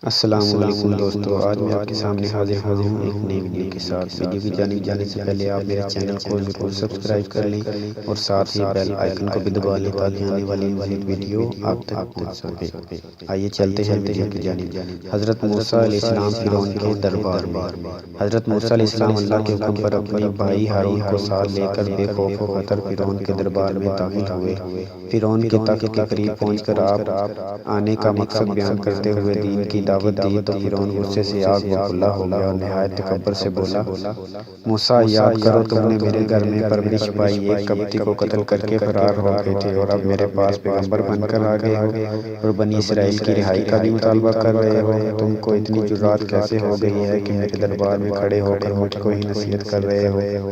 السلام علیکم دوستو، آج میں آپ کے سامنے حاضر ہوں ایک نئی ویڈیو کے ساتھ۔ ویڈیو کی جانب جانے سے پہلے آپ میرے چینل کو ضرور سبسکرائب کر لیں اور ساتھ ہی بیل آئیکن کو بھی دبا لیں تاکہ آنے والی مزید ویڈیو آپ تک پہنچ سکے۔ آئیے چلتے ہیں ویڈیو کی جانب۔ حضرت موسیٰ علیہ السلام فرعون کے دربار میں۔ حضرت موسیٰ علیہ السلام اللہ کے حکم پر اپنے بھائی ہارون کو ساتھ لے کر بے خوف و خطر فرعون کے دربار میں داخل ہوئے۔ فرعون کے تخت کے قریب پہنچ کر آپ آنے کا مقصد بیان کرتے ہوئے دین کی دعوت دی تو فرعون غصے سے آگ ببولا ہو گیا اور نہایت تکبر سے بولا، موسیٰ یاد کرو تم نے میرے گھر میں پرورش پائی ایک قبطی کو قتل کر کے فرار ہو گئے تھے اور اب میرے پاس پیغمبر بن کر آ گئے ہو اور بنی اسرائیل کی رہائی کا بھی مطالبہ کر رہے ہو۔ تم کو اتنی جرات کیسے ہو گئی ہے کہ میرے دربار میں کھڑے ہو کر مجھ کو ہی نصیحت کر رہے ہو؟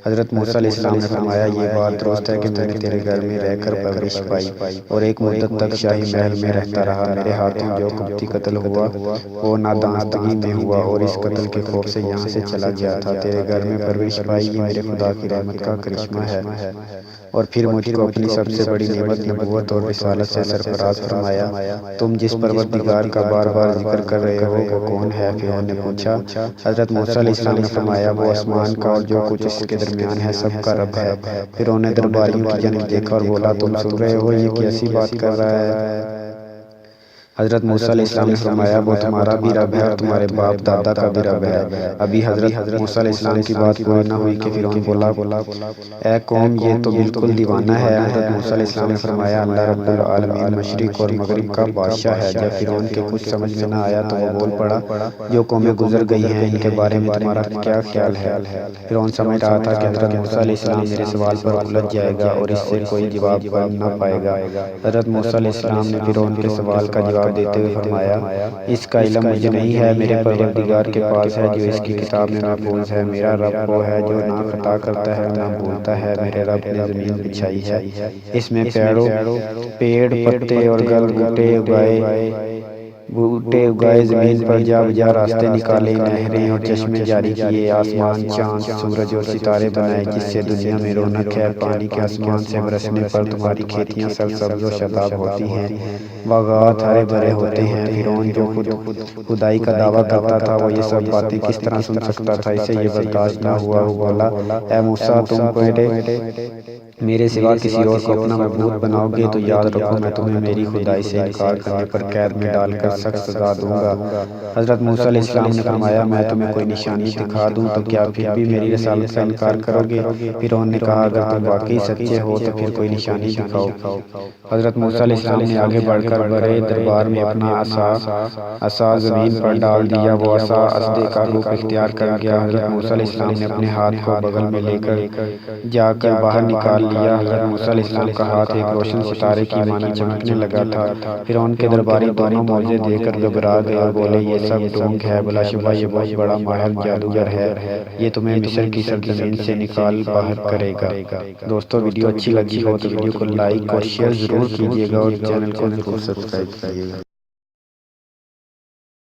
حضرت موسیٰ علیہ السلام نے فرمایا، یہ بات درست ہے کہ میں نے تیرے گھر میں رہ کر پرورش پائی اور ایک مدت تک شاہی محل میں رہتا رہا۔ میرے ہاتھوں جو قبطی قتل ہوا وہ نادانستگی میں ہوا اور اس قتل کے خوف سے یہاں سے چلا گیا تھا۔ تیرے گھر میں پرورش پائی یہ میرے خدا کی رحمت کا کرشمہ ہے اور پھر مجھ کو اپنی سب سے بڑی نعمت نبوت اور رسالت سے سرفراز فرمایا۔ تم جس پروردگار کا بار بار ذکر کر رہے ہو وہ کون ہے؟ فرعون نے پوچھا۔ حضرت موسیٰ علیہ السلام نے فرمایا، وہ آسمان کا اور جو کچھ اس کے درمیان ہے سب کا رب ہے۔ فرعون نے درباریوں کی جانب دیکھا اور بولا، تم سن رہے ہو یہ کیسی بات کر رہا ہے؟ حضرت موسیٰ علیہ السلام نے فرمایا، وہ تمہارا بھی رب ہے اور تمہارے باپ دادا کا بھی رب ہے۔ ابھی حضرت موسیٰ علیہ السلام کی بات پوری نہ ہوئی کہ فرعون بولا، اے قوم یہ تو بالکل دیوانہ ہے۔ حضرت موسیٰ علیہ السلام نے فرمایا، اللہ رب العالمین مشرق اور مغرب کا بادشاہ ہے۔ جب فرعون کے کچھ سمجھ میں نہ آیا تو وہ بول پڑا، جو قومیں گزر گئی ہیں ان کے بارے میں تمہارا کیا خیال ہے؟ فرعون سمجھ رہا تھا کہ حضرت موسیٰ علیہ السلام میرے سوال پر الجھ جائے گا اور اس سے کوئی جواب بن نہ پائے گا۔ حضرت موسیٰ علیہ السلام نے فرعون کے سوال کا جواب دیتے ہوئے فرمایا، اس کا علم مجھے نہیں ہے، میرے پروردگار کے پاس ہے جو اس کی کتاب میں محفوظ ہے۔ میرا رب وہ ہے جو نہ خطا کرتا ہے نہ بھولتا ہے۔ میرے رب نے زمین بچھائی ہے، اس میں پیڑ پتے اور گل بوٹے اگائے، زمین پر جا بجا راستے نکالے، نہریں اور چشمے جاری کیے، آسمان، چاند، سورج اور ستارے بنائے جس سے دنیا میں رونق ہے۔ پانی کے آسمان سے برسنے پر تمہاری کھیتیاں سرسبز و شاداب ہوتی ہیں، باغات ہرے بھرے ہوتے ہیں۔ فرعون جو خدائی کا دعویٰ کرتا تھا وہ یہ سب باتیں کس طرح سن سکتا تھا؟ اسے یہ برداشت نہ ہوا، وہ بولا، اے موسیٰ تم میرے سوا کسی اور کو اپنا معبود بناؤ گے تو یاد رکھو میں تمہیں میری خدائی سے انکار کرنے پر قید میں ڈال کر سخت سزا دوں گا۔ حضرت موسیٰ علیہ السلام نے فرمایا، میں تمہیں کوئی نشانی دکھا دوں تو کیا پھر بھی میری رسالت کا انکار کرو گے؟ فرعون نے کہا، اگر تم واقعی سچے ہو تو پھر کوئی نشانی دکھاؤ۔ حضرت موسیٰ علیہ السلام نے آگے بڑھ کر بڑے دربار میں اپنا عصا زمین پر ڈال دیا، وہ عصا اسدے کا روپ اختیار کر گیا۔ حضرت موسیٰ علیہ السلام نے اپنے ہاتھ کو بغل میں لے کر جا کر باہر نکال لیا۔ حضرت موسیٰ علیہ السلام کا ہاتھ ایک روشن ستارے کی مانند چمکنے لگا تھا۔ فرعون کے درباری دونوں معجزے دیکھ کر گھبرا گئے اور بولے، یہ سب ڈھونگ ہے، بلا شبہ یہ بہت بڑا ماہر جادوگر ہے، یہ تمہیں مصر کی سرزمین سے نکال باہر کرے گا۔ دوستو ویڈیو اچھی لگی ہو تو ویڈیو کو لائک اور شیئر ضرور کیجیے گا اور چینل کو ضرور سبسکرائب کیجیے گا۔